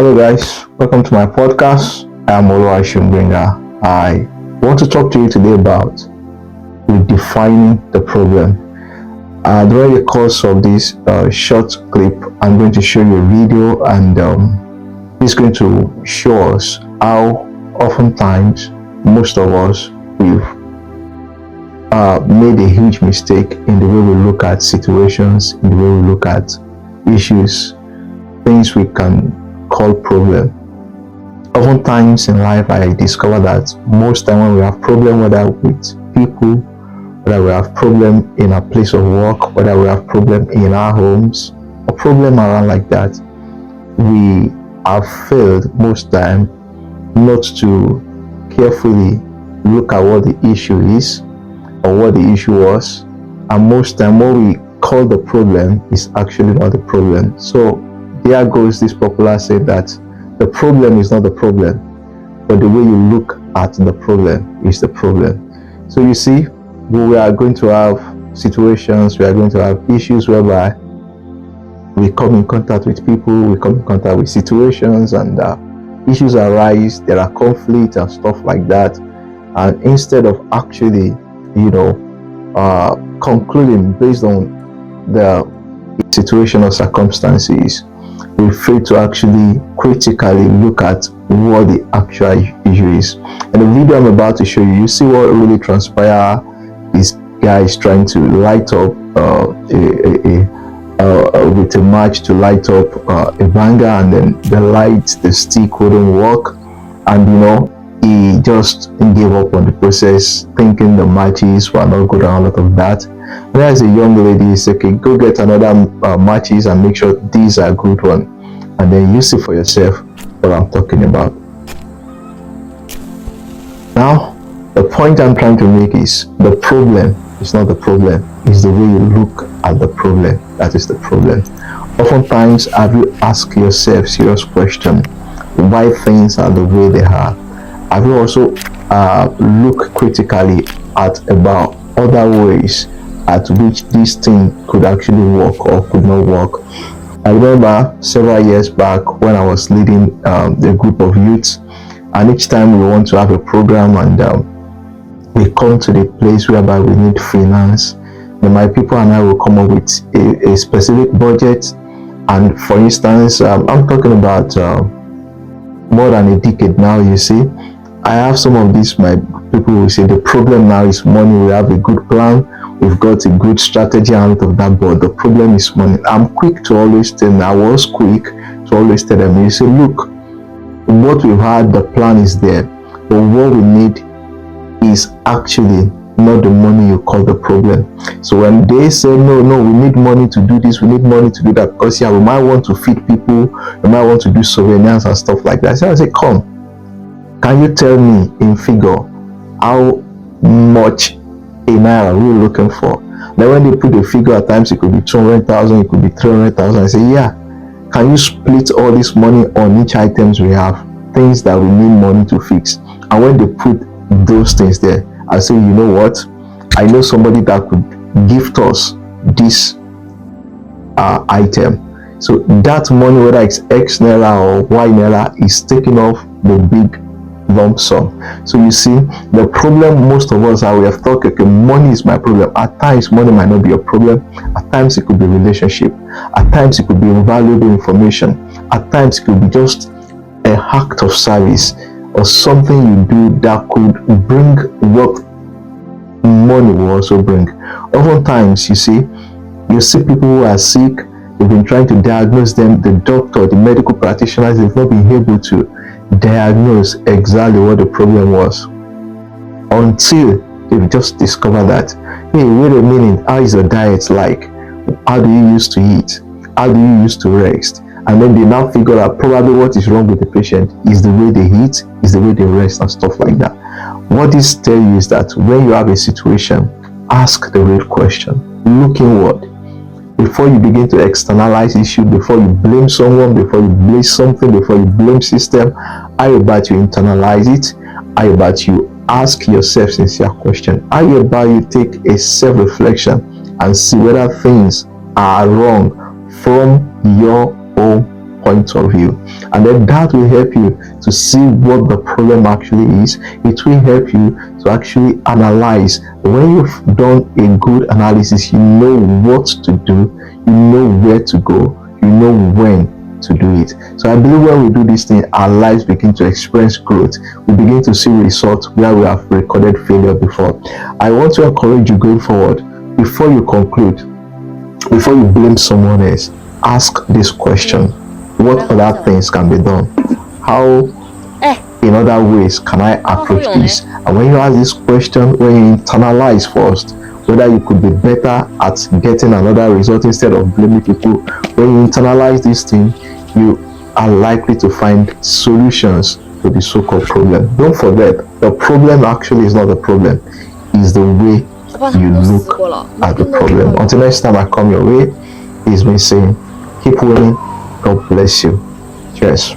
Hello guys, welcome to my podcast. I am Oluwashunbringa. I want to talk to you today about redefining the problem. During the course of this short clip, I'm going to show you a video, and it's going to show us how oftentimes most of us we've made a huge mistake in the way we look at situations, in the way we look at issues, things we can call problem. Oftentimes in life, I discover that most time when we have problem, whether with people, whether we have problem in our place of work, whether we have problem in our homes, a problem around like that, we have failed most time not to carefully look at what the issue is or what the issue was, and most time what we call the problem is actually not the problem. So there goes this popular saying that the problem is not the problem, but the way you look at the problem is the problem. So you see, we are going to have situations, we are going to have issues whereby we come in contact with people, we come in contact with situations, and issues arise, there are conflicts and stuff like that. And instead of actually, concluding based on the situation or circumstances, we fail to actually critically look at what the actual issue is. In the video I'm about to show you, you see what really transpired. This guy is trying to light up with a match to light up a banger, and then the stick wouldn't work, and he just gave up on the process, thinking the matches were not good and all of that. There's a young lady, he said, okay, go get another matches and make sure these are good one, and then you see for yourself what I'm talking about. Now, the point I'm trying to make is the problem is not the problem, it's the way you look at the problem that is the problem. Oftentimes, have you asked yourself serious question why things are the way they are? Have you also look critically at about other ways at which this thing could actually work or could not work? I remember several years back when I was leading a group of youths, and each time we want to have a program and we come to the place whereby we need finance, then my people and I will come up with a specific budget. And for instance, I'm talking about more than a decade now, you see. I have some of these, my people will say the problem now is money. We have a good plan, we've got a good strategy out of that, but the problem is money. I'm quick to always tell them, I was quick to always tell them, you say, look, what we've had, the plan is there, but what we need is actually not the money you call the problem. So when they say, no, we need money to do this, we need money to do that, because we might want to feed people, we might want to do souvenirs and stuff like that. So I say, come, can you tell me in figure how much a naira we're looking for? Then when they put the figure, at times it could be 200,000, it could be 300,000. I say, yeah, can you split all this money on each items we have, things that we need money to fix? And when they put those things there, I say, you know what, I know somebody that could gift us this item. So that money, whether it's X naira or Y naira, is taking off the big lump sum. So you see, the problem most of us are, we have thought, okay, money is my problem. At times money might not be a problem. At times it could be relationship, at times it could be valuable information, at times it could be just a act of service or something you do that could bring what money will also bring. Oftentimes you see people who are sick, they've been trying to diagnose them, the doctor, the medical practitioners, they've not been able to diagnose exactly what the problem was until they've just discovered that, hey, wait a minute, how is your diet like? How do you used to eat? How do you used to rest? And then they now figure out probably what is wrong with the patient is the way they eat, is the way they rest and stuff like that. What this tells you is that when you have a situation, ask the real question, look inward. Before you begin to externalize issues, before you blame someone, before you blame something, before you blame system, how about you internalize it? How about you ask yourself sincere question? How about you take a self-reflection and see whether things are wrong from your own point of view, and then that will help you to see what the problem actually is. It will help you to actually analyze. When you've done a good analysis, you know what to do, you know where to go, you know when to do it. So I believe when we do this thing, our lives begin to experience growth. We begin to see results where we have recorded failure before. I want to encourage you going forward, before you conclude, before you blame someone else, ask this question: what other things can be done? How in other ways can I approach this? And when you ask this question, when you internalize first whether you could be better at getting another result instead of blaming people, when you internalize this thing, you are likely to find solutions to the so-called problem. Don't forget, the problem actually is not the problem, it's the way you look at the problem. Until next time I come your way, it's me saying, keep winning. God bless you. Cheers.